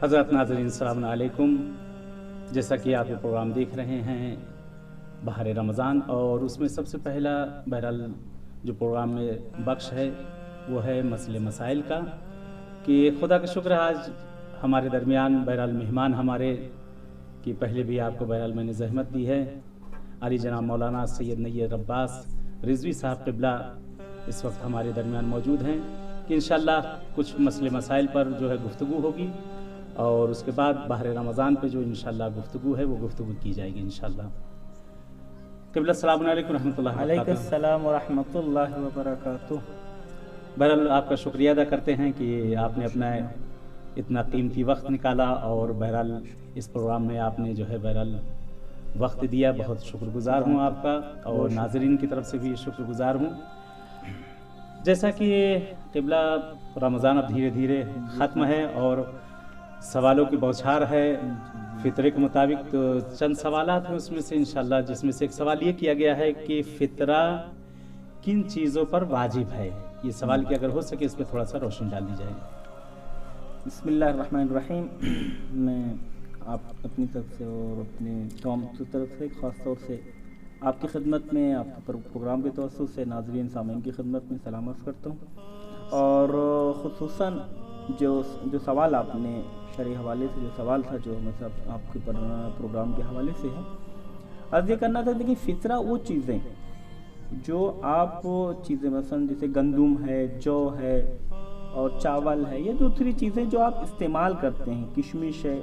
हज़रत नाज़रीन अस्सलाम अलैकुम। जैसा कि आप ये प्रोग्राम देख रहे हैं बहार रमज़ान, और उसमें सबसे पहला बहरहाल जो प्रोग्राम में बख्श है वो है मसले मसाइल का, कि खुदा का शुक्र आज हमारे दरमियान बहरहाल मेहमान हमारे कि पहले भी आपको बहरहाल मैंने ज़हमत दी है, अली जनाब मौलाना सैयद नय्यर अब्बास रिजवी साहब क़िबला इस वक्त हमारे दरमियान मौजूद हैं, कि इंशाअल्लाह कुछ मसले मसाइल पर जो है गुफ्तगू होगी, और उसके बाद बहर रमज़ान पे जो इंशाअल्लाह गुफ्तगू है वो गुफ्तगू की जाएगी इंशाअल्लाह। क़िबला अस्सलामु अलैकुम रहमतुल्लाहि व बरकातुहू। अलैकुम सलाम व रहमतुल्लाहि व बरकातुहू। बहरहाल आपका शुक्रिया अदा करते हैं कि आपने अपना इतना कीमती वक्त निकाला, और बहरहाल इस प्रोग्राम में आपने जो है बहरहाल वक्त दिया, बहुत शुक्रगुजार हूँ आपका, और नाज़रीन की तरफ से भी शुक्रगुजार हूँ। जैसा कि क़िबला रमज़ान अब धीरे धीरे ख़त्म है और सवालों की बौछार है फ़ितरे के मुताबिक, तो चंद सवालात हैं उसमें से इंशाअल्लाह, जिसमें से एक सवाल ये किया गया है कि फ़ितरा किन चीज़ों पर वाजिब है। ये सवाल की अगर हो सके इस पर थोड़ा सा रोशनी डाल दी जाए। बिस्मिल्लाहिर्रहमानिर्रहीम। मैं आप अपनी तरफ से और अपने कौम की तरफ से ख़ास तौर से आपकी खिदमत में, आपके प्रोग्राम के तवज्जुह से नाज़रीन सामीन की खिदमत में सलाम अर्ज़ करता हूँ। और ख़ुसूसन जो सवाल आपने शरई हवाले से जो सवाल था, जो मतलब आपके प्रोग्राम के हवाले से है, अर्ज़ ये करना था। देखिए, फ़ितरा वो चीज़ें जो आप चीज़ें मसलन जैसे गंदुम है, जौ है और चावल है, ये दूसरी चीज़ें जो आप इस्तेमाल करते हैं, किशमिश है,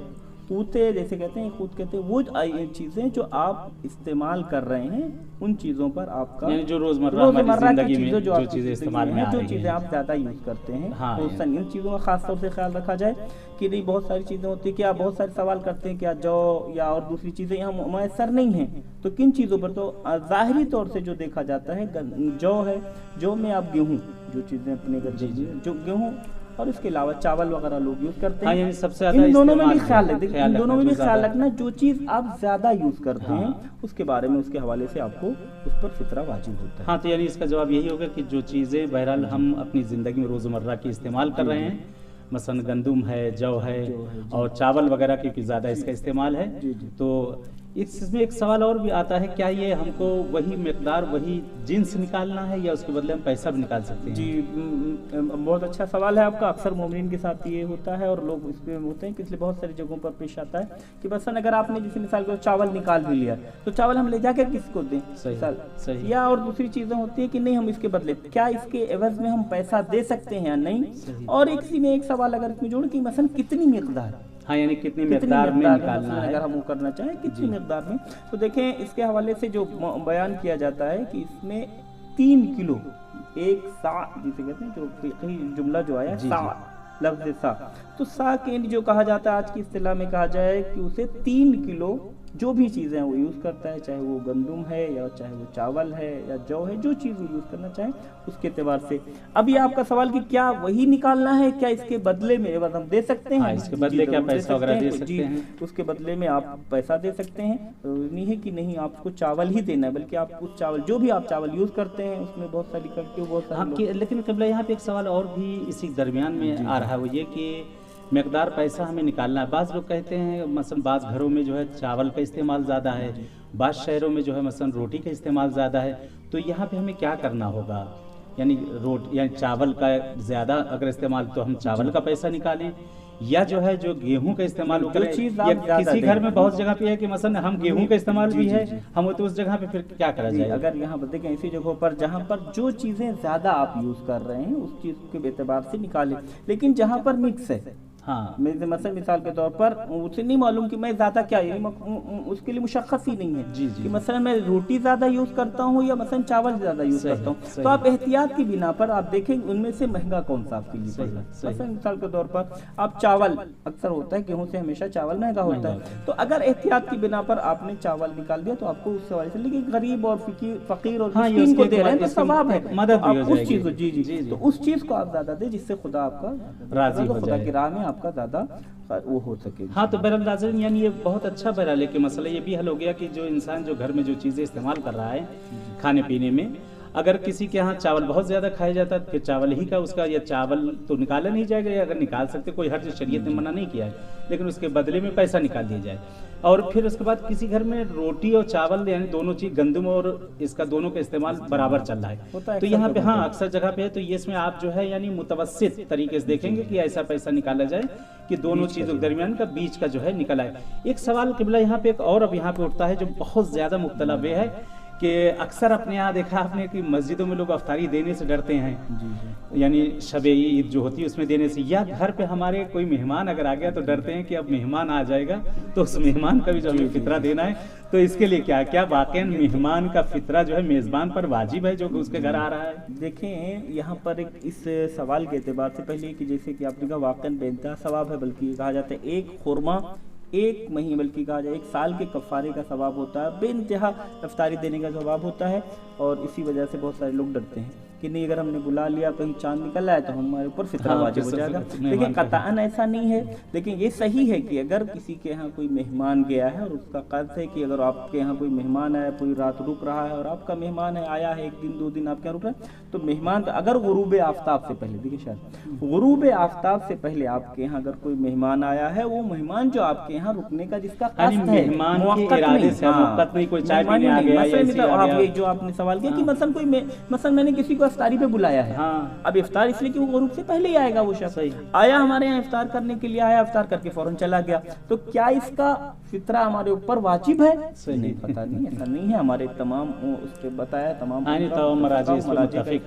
कूते जैसे कहते हैं, खूत कहते हैं, वो चीज़ें जो आप इस्तेमाल कर रहे हैं, उन चीज़ों पर आपका जो रोज़मर्रा की ज़िंदगी में जो चीज़ें इस्तेमाल में आ जो रही चीज़ें आप ज़्यादा यूज़ करते हैं, हाँ, तो इन चीज़ों का ख़ास तौर से ख्याल रखा जाए कि नहीं बहुत सारी चीज़ें होती हैं कि आप बहुत सारे सवाल करते हैं, क्या जौ या और दूसरी चीज़ें यहाँ मैसर नहीं हैं, तो किन चीज़ों पर? तो ज़ाहिरी तौर से जो देखा जाता है जौ है, जौ में आप गेहूँ जो चीज़ें अपने जो गेहूँ और इसके अलावा चावल वगैरह लोग यूज़ करते हैं। हाँ, सबसे ज़्यादा इन दोनों में भी ख्याल इन दोनों में भी ख्याल रखना, जो चीज़ आप ज़्यादा यूज़ करते हैं उसके बारे में, उसके हवाले से आपको उस पर फ़ितरा वाजिब होता है। हाँ, तो यानी इसका जवाब यही होगा कि जो चीज़ें बहरहाल हम अपनी ज़िंदगी में रोज़मर्रा की इस्तेमाल कर रहे हैं, मसलन गंदुम है, जौ है और चावल वगैरह, क्योंकि ज़्यादा इसका इस्तेमाल है, तो इसमें एक सवाल और भी आता है, क्या ये हमको वही मिकदार वही जिन्स निकालना है या उसके बदले हम पैसा भी निकाल सकते हैं? जी, बहुत अच्छा सवाल है आपका। अक्सर मोमिन के साथ ये होता है और लोग इसमें होते हैं कि इसलिए बहुत सारी जगहों पर पेश आता है कि बस अगर आपने जैसे मिसाल को चावल निकाल भी लिया तो चावल हम ले जाकर किसको दें? सही। या और दूसरी चीज़ें होती है कि नहीं, हम इसके बदले क्या इसके एवज में हम पैसा दे सकते हैं या नहीं। और इसी में एक सवाल अगर इसमें जोड़ कि मसलन कितनी मिकदार, हाँ, यानी कितनी मिकदार में निकालना है, अगर हम वो करना चाहें कितनी मिकदार में। तो देखें, इसके हवाले से जो बयान किया जाता है कि इसमें 3 किलो एक सा जिसे कहते हैं, जो फिक़ही जुमला जो आया सा, लफ्ज़ सा, तो सा के जो कहा जाता है आज की इस्तिलाह में कहा जाए कि उसे 3 किलो जो भी चीज़ें वो यूज़ करता है, चाहे वो गंदुम है या चाहे वो चावल है या जौ है, जो चीज़ वो यूज़ करना चाहे उसके एतबार से। अब ये आपका सवाल कि क्या वही निकालना है, क्या इसके बदले में एवज हम दे सकते हैं? इसके बदले क्या पैसा वगैरह दे सकते हैं? उसके बदले में आप पैसा दे सकते हैं। नहीं है कि नहीं आपको चावल ही देना है, बल्कि आप उस चावल जो भी आप चावल यूज़ करते हैं उसमें बहुत सारी करके बहुत सारे। लेकिन क़िबला यहाँ पे एक सवाल और भी इसी दरमियान में आ रहा है, वो ये कि मिकदार पैसा हमें निकालना है। बाज़ लोग कहते हैं मसलन बाज़ घरों में जो है चावल का इस्तेमाल ज़्यादा है, बाज़ शहरों में जो है मसलन रोटी का इस्तेमाल ज़्यादा है, तो यहाँ पे हमें क्या करना होगा? यानी यानी चावल का ज़्यादा अगर इस्तेमाल तो हम चावल का पैसा निकालें, या जो है जो गेहूं का इस्तेमाल करें, या किसी घर में बहुत जगह पे है कि मसलन हम गेहूं का इस्तेमाल भी है, हम तो उस जगह पे फिर क्या करा जाए? अगर यहाँ पर देखें ऐसी जगहों पर जहाँ पर जो चीज़ें ज़्यादा आप यूज़ कर रहे हैं उस चीज़ के एतबार से निकालें, लेकिन जहाँ पर मिक्स है, हाँ, मेरे मसलन मिसाल के तौर पर उसे नहीं मालूम कि मैं ज़्यादा क्या है, उसके लिए मुशक्क़स ही नहीं है कि मसलन मैं रोटी ज़्यादा यूज़ करता हूँ या मसलन चावल ज़्यादा यूज़ करता हूँ, तो आप एहतियात की बिना पर आप देखें उनमें से महंगा कौन सा आपके लिए पड़ रहा है। मसलन मिसाल के तौर पर आप चावल, अक्सर होता है गेहूँ से हमेशा चावल महंगा होता है, तो अगर एहतियात की बिना पर आपने चावल निकाल दिया तो आपको उससे वाले से, लेकिन गरीब और फ़कीर और मिस्कीन को दे रहे हैं तो सवाब है, मदद भी हो जाएगी। जी, तो उस चीज़ को आप ज़्यादा दें जिससे खुदा आपका राज़ी हो जाए, खुदा की राह में आपका ज़्यादा वो हो सके। हाँ, तो बहरहाल नाज़रीन, यानी ये बहुत अच्छा बहरहाल है कि मसला ये भी हल हो गया कि जो इंसान जो घर में जो चीज़ें इस्तेमाल कर रहा है खाने पीने में, अगर किसी के यहाँ चावल बहुत ज़्यादा खाया जाता है, फिर चावल ही का उसका, या चावल तो निकाला नहीं जाएगा, या अगर निकाल सकते, कोई हर शरीयत ने मना नहीं किया है, लेकिन उसके बदले में पैसा निकाल दिया जाए। और फिर उसके बाद किसी घर में रोटी और चावल यानी दोनों चीज़, गंदम और इसका दोनों का इस्तेमाल बराबर चल रहा है, तो यहाँ पे हाँ अक्सर जगह पे है, तो ये इसमें आप जो है यानी मुतवस्सित तरीके से देखेंगे कि ऐसा पैसा निकाला जाए कि दोनों चीज़ों के दरमियान का बीच का जो है निकल आए। एक सवाल क़िबला यहाँ पे एक और अब यहाँ पे उठता है जो बहुत ज़्यादा मुब्तला वे है कि अक्सर अपने यहाँ देखा आपने कि मस्जिदों में लोग अफ्तारी देने से डरते हैं, यानी शब ईद जो होती है उसमें देने से, या घर पे हमारे कोई मेहमान अगर आ गया तो डरते हैं कि अब मेहमान आ जाएगा तो उस मेहमान का भी जो हमें फितरा देना है, तो इसके लिए क्या क्या वाकई मेहमान का फितरा जो है मेज़बान पर वाजिब है जो उसके घर आ रहा है? देखें यहाँ पर एक इस सवाल के एतबार से पहले कि जैसे कि आपने कहा वाकई बेइंतहा सवाब है, बल्कि कहा जाता है एक खुरमा एक महीने, बल्कि कहा जाए 1 साल के कफ़ारे का सवाब होता है, बेइंतहा इफ्तारी देने का सवाब होता है। और इसी वजह से बहुत सारे लोग डरते हैं कि नहीं अगर हमने बुला लिया कहीं चांद निकल आया तो हमारे ऊपर फितरा वाजिब हो जाएगा। लेकिन कतअन ऐसा नहीं है। लेकिन ये सही है कि अगर किसी के यहाँ कोई मेहमान गया है और उसका कर्ज है कि अगर आपके यहाँ कोई मेहमान आया, पूरी रात रुक रहा है और आपका मेहमान है आया है 1 दिन 2 दिन आपके यहाँ रुक रहा है, तो मेहमान अगर गुरूब आफ्ताब से पहले, देखिए शायद गुरूब आफ्ताब से पहले आपके यहाँ अगर कोई मेहमान आया है, वो मेहमान जो आपके यहाँ रुकने का जिसका कष्ट है, जो आपने सवाल किया कि मसलन मैंने किसी को इफ्तारी पे बुलाया है, अब इफ्तार इसलिए कि वो गुरूब से पहले ही आएगा, वो शख्स आया हमारे यहाँ इफ्तार करने के लिए आया, इफ्तार करके फौरन चला गया, तो क्या इसका फितरा हमारे ऊपर वाजिब है? नहीं, पता नहीं, ऐसा नहीं है। हमारे तमाम उसके बताया तमाम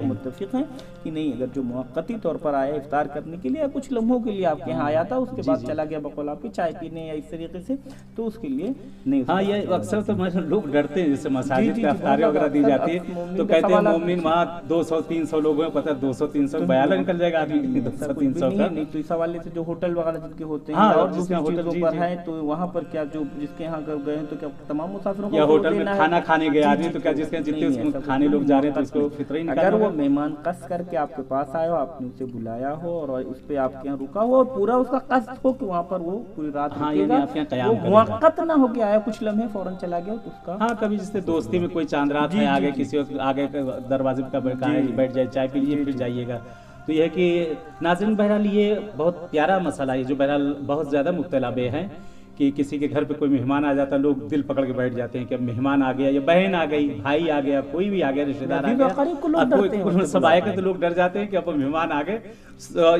मुत्तफिक हैं कि नहीं, अगर जो मुअक्कती तौर पर आया इफ्तार करने के लिए या कुछ लम्हों के लिए आपके यहाँ आया था, उसके बाद चला गया बकौल आपके चाय पीने या इस तरीके से, तो उसके लिए नहीं। हाँ, ये अक्सर तो लोग डरते हैं, जैसे मसाजिद में इफ्तारी वगैरह दी जाती है तो कहते हैं मोमिन वहाँ 200-300 लोग हैं, पता है 200-300 बयाला निकल जाएगा आदमी 200-300 का। नहीं तो इस हवाले से जो होटल वगैरह जिनके होते हैं और दूसरी चीजों पर है, तो वहाँ पर क्या जो जिसके यहाँ गए हैं तो क्या तमाम मुसाफिरों को, या होटल में खाना खाने गए आदमी तो क्या जिसके जितने खाने लोग जा रहे हैं तो उसको फितरा ही निकालना। अगर वो मेहमान कस करके आपके पास आया हो, आपने उसे बुलाया हो और उस पे आपके यहाँ रुका हो और पूरा उसका कष्ट हो कि वहाँ पर वो पूरी रात रुकेगा, वो मुअक्कत ना हो के आया कुछ लम्हे फौरन चला गया तो उसका। हाँ, कभी जिससे दोस्ती में कोई चांद रात है, आगे किसी वक्त आगे दरवाजे का बैठ जाए, चाय पी लीजिए फिर जाइएगा। तो यह है कि नाज़रीन, बहरहाल ये बहुत प्यारा मसला है जो बहरहाल बहुत ज़्यादा मुब्तला बे है कि किसी के घर पे कोई मेहमान आ जाता है, लोग दिल पकड़ के बैठ जाते हैं कि अब मेहमान आ गया, या बहन आ गई, भाई आ गया, कोई भी आ गया, रिश्तेदार आ गया, सब आएगा तो लोग डर जाते हैं कि अब मेहमान आ गए,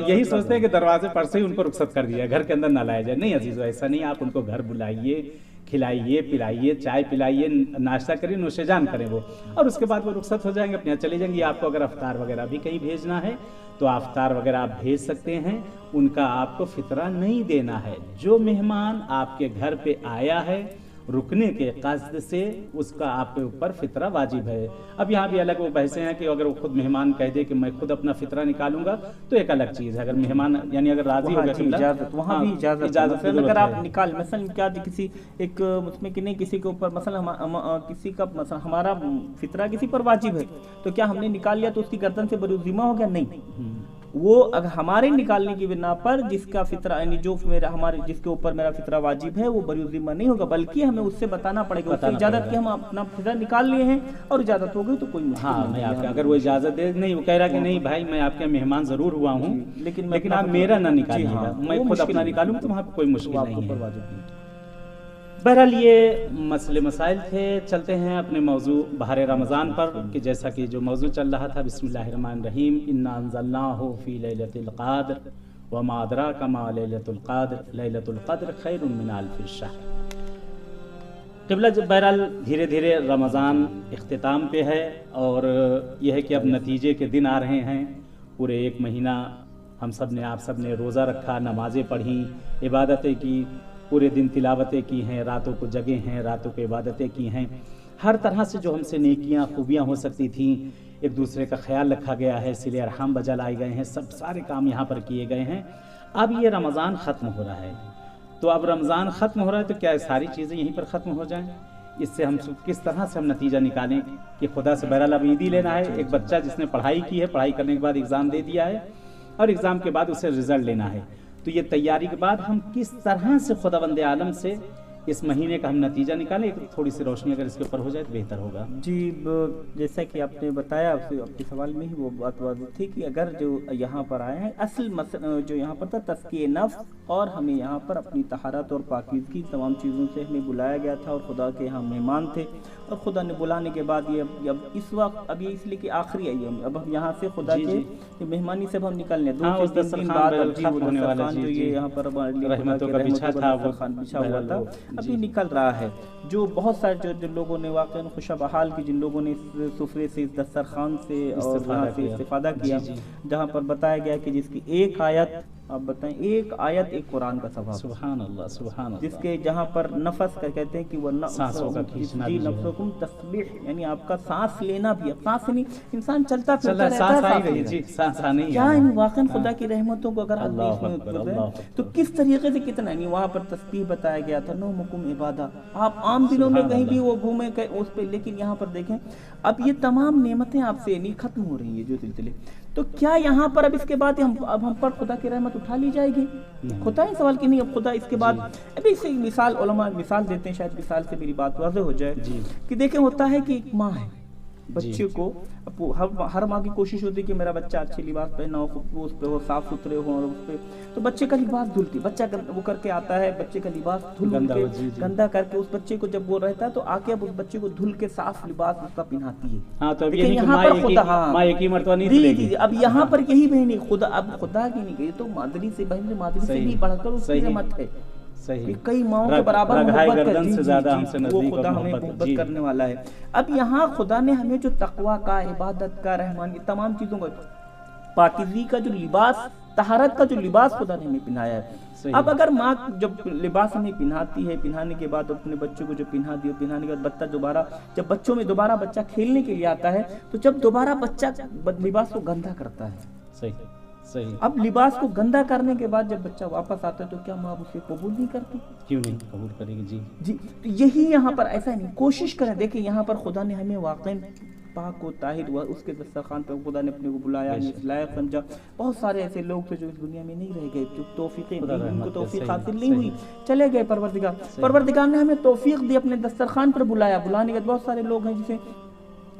यही सोचते हैं कि दरवाजे पर से ही उनको रुखसत कर दिया, घर के अंदर ना लाया जाए। नहीं अजीज़ो, ऐसा नहीं, आप उनको घर बुलाइए, खिलाइए, पिलाइए, चाय पिलाइए, नाश्ता करिए, नोशेजान करें वो, और उसके बाद वो रुखसत हो जाएंगे, अपने यहाँ चले जाएंगे। आपको अगर अफ्तार वगैरह भी कहीं भेजना है तो अफ्तार वगैरह आप भेज सकते हैं, उनका आपको फितरा नहीं देना है। जो मेहमान आपके घर पे आया है रुकने के कस्द से, उसका आपके ऊपर फितरा वाजिब है। अब यहाँ भी अलग वो बहसें हैं कि अगर वो खुद मेहमान कह दे कि मैं खुद अपना फितरा निकालूंगा तो एक अलग चीज़ है। अगर मेहमान यानी अगर राजी हो गया, वहाँ भी इजाज़त अगर आप निकाल, मसलन क्या किसी एक उसमें कि नहीं किसी के ऊपर मसलन किसी का मसलन हमारा फितरा किसी पर वाजिब है, तो क्या हमने निकाल लिया तो उसकी गर्दन से बरूज़िमा हो गया? नहीं, वो अगर हमारे निकालने की बिना पर जिसका फितरा यानी जो मेरा हमारे जिसके ऊपर मेरा फितरा वाजिब है वो बरूज़िमा नहीं होगा, बल्कि हमें उससे बताना पड़ेगा, उससे इजाज़त की हम अपना फितरा निकाल लिए हैं और इजाज़त हो गई तो कोई मुश्किल नहीं। मैं आपके अगर वो इजाज़त दे, नहीं वो कह रहा कि नहीं भाई मैं आपके मेहमान ज़रूर हुआ हूँ, लेकिन आप मेरा ना निकालिएगा, मैं खुद अपना निकालूँ, तो वहाँ पर कोई मुश्किल नहीं है। बहरहाल ये मसले मसाइल थे। चलते हैं अपने मौजू बहर रमज़ान पर कि जैसा कि जो मौजू चल रहा था, बिस्मिल्लाहिर्रहमानिर्रहीम, इन्ना अंज़लनाहु फ़ी लैलतिल क़द्र व मा अदराका मा लैलतुल क़द्र लैलतुल क़द्र खैरुम मिन अल्फ़ि शहर। क़िबला, जब बहरहाल धीरे धीरे रमज़ान इख्तिताम पे है और यह है कि अब नतीजे के दिन आ रहे हैं। पूरे 1 महीना हम सब ने आप सब ने रोज़ा रखा, नमाज़ें पढ़ी, इबादतें की, पूरे दिन तिलावतें की हैं, रातों को जगे हैं, रातों को इबादतें की हैं। हर तरह से जो हमसे नेकियां खूबियां हो सकती थीं, एक दूसरे का ख्याल रखा गया है, सिले अरहम बजा लाए गए हैं, सब सारे काम यहाँ पर किए गए हैं। अब ये रमज़ान ख़त्म हो रहा है, तो अब रमज़ान ख़त्म हो रहा है तो क्या सारी चीज़ें यहीं पर ख़त्म हो जाएं? इससे हम किस तरह से हम नतीजा निकालें कि खुदा से बहरहाल अब ईद ही लेना है। एक बच्चा जिसने पढ़ाई की है, पढ़ाई करने के बाद एग्ज़ाम दे दिया है और एग्ज़ाम के बाद उसे रिज़ल्ट लेना है, तो ये तैयारी के बाद हम किस तरह से खुदावंद आलम से इस महीने का हम नतीजा निकालें, थोड़ी सी रोशनी अगर इसके ऊपर हो जाए तो बेहतर होगा। जी, जैसा कि आपने बताया, आपके सवाल में ही वो बात वाज़ेह थी कि अगर जो यहाँ पर आए हैं, असल जो यहाँ पर था तज़किये नफ्स, और हमें यहाँ पर अपनी तहारत और पाकीज़गी तमाम चीज़ों से हमें बुलाया गया था, और खुदा के यहाँ मेहमान थे, और खुदा ने बुलाने के बाद ये अब इस वक्त अब ये इसलिए कि आखिरी अय्याम, अब हम यहाँ से खुदा के मेहमानी से हम निकलने 2 से 3 दिन बाद जो ये यहाँ पर रहमतों का बिछा हुआ था अभी निकल रहा है। जो बहुत सारे जो लोगों ने वाक़ई खुशबहाल की, जिन लोगों ने इस सुफ़रे से, इस दस्तरखान से और वहाँ से इस्तिफ़ादा किया, जहाँ पर बताया गया कि जिसकी एक आयत, आप बताएं, एक आयत एक कुरान का सवाब, सुभान अल्लाह, सुभान अल्लाह, जिसके जहाँ पर नफस का कहते हैं कि वो सांसों का खींचना भी, नफ्सुकुम तस्बीह, यानी आपका सांस लेना भी, अब सांस नहीं, इंसान चलता फिरता रहता सांस है, आ रही जी, सांस आ नहीं क्या है वाकई खुदा की रहमतों को अगर आप इसमें तो किस तरीके से कितना नहीं। वहाँ पर तस्बीह बताया गया था, नो मुकुम इबादा, आप आम दिनों में कहीं भी वो घूमे उस पे, लेकिन यहाँ पर देखें अब ये तमाम नेमतें आपसे नहीं खत्म हो रही है जो सिलसिले, तो क्या यहाँ पर अब इसके बाद अब हम पर खुदा की रहमत उठा ली जाएगी? खुदा ही सवाल की नहीं, अब खुदा इसके बाद अभी इसे मिसाल उलमा मिसाल देते हैं, शायद मिसाल से मेरी बात वाज़ेह हो जाए कि देखें, होता है कि एक माँ है, बच्चे को हर माँ की कोशिश होती है कि मेरा बच्चा अच्छे लिबास पहना हो, उस पे हो, साफ सुथरे हो, और उस पे तो बच्चे का लिबास धुलती, बच्चा वो करके आता है, बच्चे का लिबास धुल के गंदा करके उस बच्चे को जब वो रहता है तो आके अब उस बच्चे को धुल के साफ लिबास उसका पहनाती है। हाँ, तो लेकिन यहाँ पर खुदा, अब यहाँ पर यही बहनी खुदा, अब खुदा की नहीं गई तो मादरी से, बहन मादरी से भी बढ़कर उसकी रहमत है, कई माओं के बराबर मोहब्बत करती, वो खुदा हमें मोहब्बत करने वाला है। अब यहाँ खुदा ने हमें जो तकवा का, इबादत का, रहमानी, तमाम चीज़ों का, पाकीज़गी का जो लिबास, तहारत का जो लिबास खुदा ने हमें पहनाया है। अब अगर माँ जब लिबास हमें पहनाती है, पहनाने के बाद अपने बच्चों को जो पहना दिया, पहनाने के बाद बच्चा दोबारा, जब बच्चों में दोबारा बच्चा खेलने के लिए आता है, तो जब दोबारा बच्चा लिबास को गंदा करता है, सही। अब लिबास को गंदा करने के बाद जब बच्चा वापस आता है तो क्या माँ उसे कबूल नहीं करती? क्यों नहीं कबूल करेगी जी। तो यही यहाँ पर ऐसा नहीं, कोशिश करें, देखिए यहाँ पर खुदा ने हमें वाकई पाक को ताहिर हुआ, उसके दस्तरखान पे खुदा ने अपने को बुलाया, इस लायक समझा। बहुत सारे ऐसे लोग थे जो इस दुनिया में नहीं रह गए, जो तौफीक उनको तौफीक हासिल नहीं हुई, चले गए। परवरदिगार ने हमें तौफीक दी, अपने दस्तरखान पर बुलाया। बुलाने के बाद बहुत सारे लोग हैं जिसे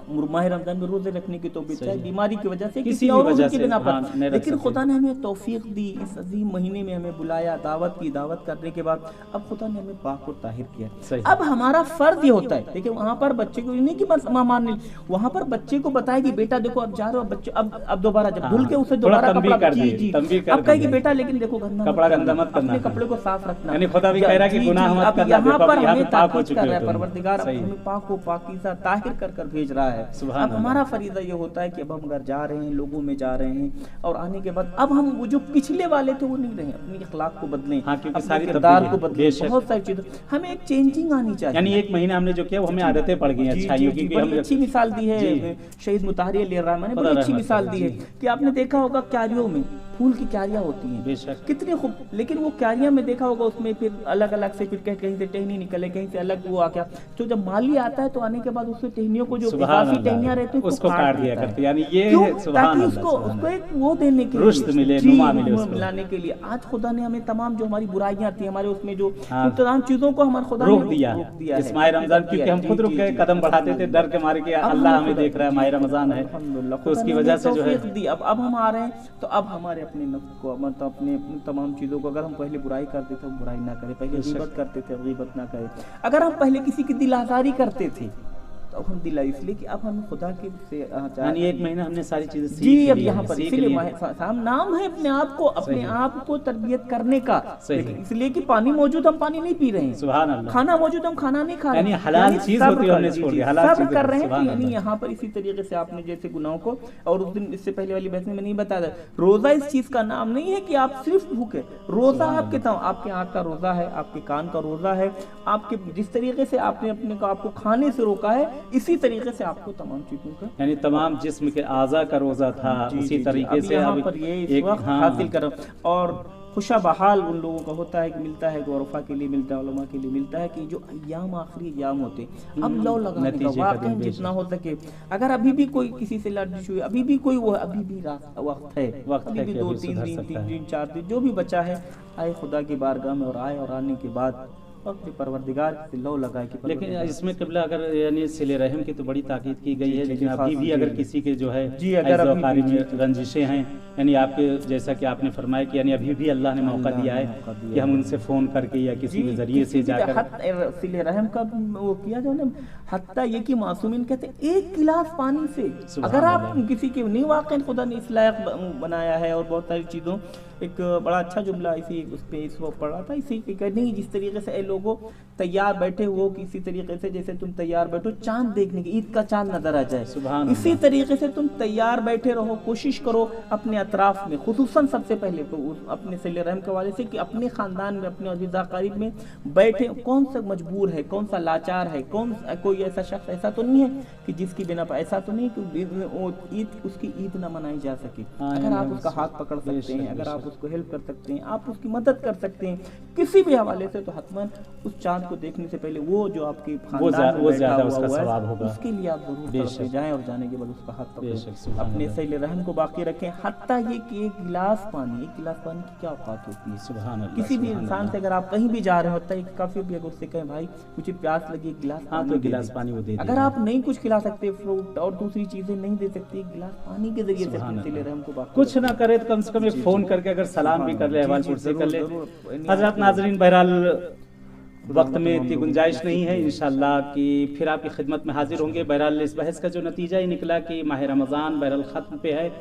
माह रमजान में रोजे रखने की तौफीक चाहे बीमारी की वजह से, किसी और वजह की बिना पर, लेकिन खुदा ने हमें तौफीक दी, इस अजीम महीने में हमें बुलाया, दावत की। दावत करने के बाद अब खुदा ने हमें पाक और ताहिर किया। अब हमारा फर्ज ये होता है, देखिए वहाँ पर बच्चे को नहीं कि बस माँ मान, वहाँ पर बच्चे को बताए कि बेटा देखो अब जा रहे हो, बच्चे अब दोबारा जब धुल के उसे दोबारा कपड़ा, अब कहेगी बेटा लेकिन देखो कपड़ा गंदा मत करना, अपने कपड़े को साफ रखना। यहाँ पर हमें ताकीद कर रहा है परवरदिगार, हमें पाक को पाकीज़ा ताहिर कर भेज रहा है। अब हमारा फरीज़ा ये होता है कि अब हम अगर जा रहे हैं, लोगों में जा रहे हैं, और आने के बाद अब हम वो जो पिछले वाले थे वो नहीं रहे, अपनी अखलाक को बदलें, अपने किरदार को बदलें, बहुत सारी चीज़ें हमें एक चेंजिंग आनी चाहिए। यानी एक महीना हमने जो किया वो हमें आदतें पड़ गई अच्छाइयों की। बड़ी अच्छी मिसाल दी है शहीद मुताहरी अली रहमान ने, बड़ी अच्छी मिसाल दी है कि आपने देखा होगा क्यारियों में फूल की क्यारियां होती हैं, कितने खूब, लेकिन वो क्यारियां में देखा होगा उसमें फिर अलग अलग से फिर कहीं से टहनी निकले, कहीं से अलग वो आ गया, तो जब माली आता है तो आने के बाद उससे टहनियों को जो काफी टहनियां रहती हैं उसको काट दिया करते हैं, यानी ये ताकि उसको एक वो देने के लिए, मिलाने के लिए। आज खुदा ने हमें तमाम जो हमारी बुराइयां थी, हमारे उसमें जो तमाम चीजों को हमारे खुदा रोक दिया इस माह रमजान, क्योंकि हम खुद रुक गए, कदम बढ़ाते थे डर के मारे कि अल्लाह हमें देख रहा है, माह रमजान है, तो उसकी वजह से जो है अब हम आ रहे हैं, तो अब हमारे अपने नफ्स को, मतलब अपने तमाम चीज़ों को, अगर हम पहले बुराई करते थे बुराई ना करें, पहले गीबत करते थे गीबत ना करें, अगर हम पहले किसी की दिल आज़ारी करते थे तो अब हम दिला, इसलिए कि अब हमें खुदा के से यानी एक महीना हमने सारी चीजें सीख जी, अब यहाँ पर इसीलिए नाम है अपने आप को तरबियत करने का, इसलिए कि पानी मौजूद, हम पानी नहीं पी रहे हैं, सुभान अल्लाह, खाना मौजूद, हम खाना नहीं खा रहे हैं, हलाल चीज होती है हमने छोड़ दी, हलाल चीज कर रहे हैं। यानी यहाँ पर इसी तरीके से आपने जैसे गुनाहों को, और उस दिन इससे पहले वाली बहस में नहीं बताया, रोजा इस चीज का नाम नहीं है कि आप सिर्फ भूखे, रोजा आपके आँख का रोजा है, आपके कान का रोजा है, आपके जिस तरीके से आपने अपने को आपको खाने से रोका है, इसी तरीके से आपको तमाम चीजों का, यानी तमाम जिस्म के आज़ा का रोजा था, उसी तरीके से यहाँ पर ये इस वक्त हासिल कर। और खुशा बहाल उन लोगों का होता है कि मिलता है, गौरफा के लिए मिलता है, उलमा के लिए मिलता है कि जो अय्याम आखिरी अय्याम होते, अब लो लगाने का वाक़ई जितना हो सके, अगर अभी भी कोई किसी से लड़ाई हुई, अभी भी कोई वो, अभी भी वक्त है, अभी भी 2-3 दिन 4 दिन जो भी बचा है, आए खुदा की बारगाह में, और आए और आने के बाद और अपने परवरदिगार से लौ लगाए कि लेकिन परवरदिगार- इसमें क़िबला अगर यानी सिले रहम की तो बड़ी ताकीद की गई है, लेकिन अभी भी अगर किसी के जो है जी, अगर अभी ऐज़-ओ-क़ारी भी- में रंजिशें हैं, यानी आपके जैसा कि आपने फरमाया कि यानी अभी भी अल्लाह ने मौका अल्लाह ने दिया है मौका दिया कि हम है। उनसे फ़ोन करके या किसी भी ज़रिए से जाकर सिले रहम का वो किया जाए ना, हत्ता ये कि मासूमिन कहते हैं, एक गिलास पानी से सुभान अगर आप अल्लाह। किसी के नहीं, वाकई खुदा ने इस लायक बनाया है। और बहुत सारी चीज़ों, एक बड़ा अच्छा जुमला इसी उस पे इस वक्त पढ़ा था, इसी के कहने जिस तरीके से ए लोगों तैयार बैठे हो, किसी तरीके से जैसे तुम तैयार बैठो चांद देखने की, ईद का चांद नजर आ जाए, सुभान इसी अल्लाह। तरीके से तुम तैयार बैठे रहो। कोशिश करो अपने अतराफ में, खुसूसन सबसे पहले तो अपने सिले रहम के वाले से कि अपने खानदान में, अपने अज़ीज़ा क़रीब में बैठे, कौन सा मजबूर है, कौन सा लाचार है, कोई ऐसा शख्स ऐसा तो नहीं है कि जिसकी बिना पर, ऐसा तो नहीं कि ईद उसकी ईद ना मनाई जा सके। हाँ, अगर आप उसका हाथ पकड़ सकते हैं, अगर आप उसको हेल्प कर सकते हैं, आप उसकी मदद कर सकते हैं किसी भी हवाले से, तो हतमन उस चांद को देखने से पहले वो जो आपके खानदान में वो बैठा ज़्यादा हुआ उसका है, सवाब होगा। उसके लिए आप जरूर बेशक। तरफ जाएं और जाने के बाद उसका हाथ बेशक, पकड़ें, सुभान अपने अल्लाह। सैल रहम को बाकी रखें। हत्ता ये कि एक गिलास पानी की क्या औकात होती है। सुभान अल्लाह, किसी भी सुभान इंसान अल्लाह। से अगर आप कहीं भी जा रहे होता है, काफी भी अगर उससे कहें भाई मुझे प्यास लगी, एक गिलास हाँ, पानी तो दे गिलास दे। पानी वो दे अगर देगा। आप नहीं कुछ खिला सकते, फ्रूट और दूसरी चीजें नहीं दे सकते, एक गिलास पानी के जरिए से सुभान अपने सिले अल्लाह। रहम को बाकी कुछ ना करे तो कम से कम एक फ़ोन करके अगर सलाम भी कर ले, हवालपुर से कर ले। हज़रत नाज़रीन, बहरहाल वक्त में इतनी गुंजाइश नहीं है इंशाअल्लाह कि फिर आपकी खिदमत में हाजिर होंगे। बहरहाल इस बहस का जो नतीजा ही निकला कि माह रमज़ान बहरहाल ख़त्म पे है,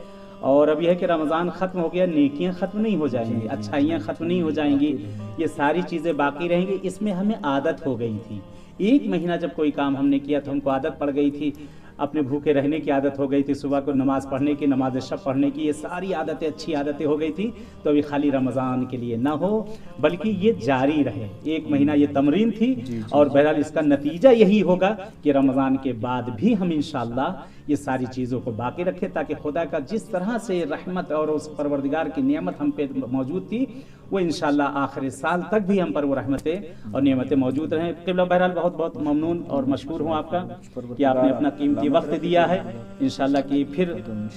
और अब यह है कि रमज़ान ख़त्म हो गया, नेकियां ख़त्म नहीं हो जाएंगी, अच्छाइयाँ ख़त्म नहीं हो जाएंगी, ये सारी चीज़ें बाकी रहेंगी। इसमें हमें आदत हो गई थी, एक महीना जब कोई काम हमने किया तो हमको आदत पड़ गई थी, अपने भूखे रहने की आदत हो गई थी, सुबह को नमाज़ पढ़ने की, नमाज शब पढ़ने की, ये सारी आदतें अच्छी आदतें हो गई थी। तो अभी खाली रमज़ान के लिए ना हो, बल्कि ये जारी रहे। एक महीना ये तमरीन थी, और बहरहाल इसका नतीजा यही होगा कि रमज़ान के बाद भी हम इंशाअल्लाह ये सारी चीज़ों को बाकी रखें, ताकि खुदा का जिस तरह से रहमत और उस परवरदिगार की नेमत हम पे मौजूद थी, वो इंशाअल्लाह आखिरी साल तक भी हम पर वो रहमतें और नेमतें मौजूद रहें। क़िबला, बहरहाल बहुत बहुत ममनून और मशकूर हूँ आपका कि आपने अपना कीमती वक्त दिया है। इंशाअल्लाह कि फिर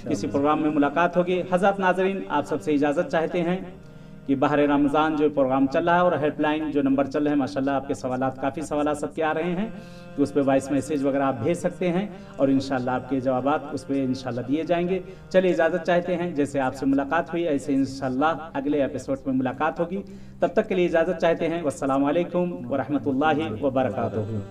किसी प्रोग्राम में मुलाकात होगी। हज़रत नाज़रीन, आप सबसे इजाज़त चाहते हैं कि बहर रमज़ान जो प्रोग्राम चल रहा है, और हेल्पलाइन जो नंबर चल रहे हैं, माशाल्लाह आपके सवालात, काफ़ी सवालात सबके आ रहे हैं, तो उस पर वॉइस मैसेज वगैरह आप भेज सकते हैं, और इंशाअल्लाह आपके जवाबात उस पर इंशाअल्लाह दिए जाएंगे। चलिए, इजाज़त चाहते हैं, जैसे आपसे मुलाकात हुई ऐसे इंशाअल्लाह अगले एपिसोड में मुलाकात होगी। तब तक के लिए इजाज़त चाहते हैं। वस्सलामु अलैकुम व रहमतुल्लाहि व बरकातुहू।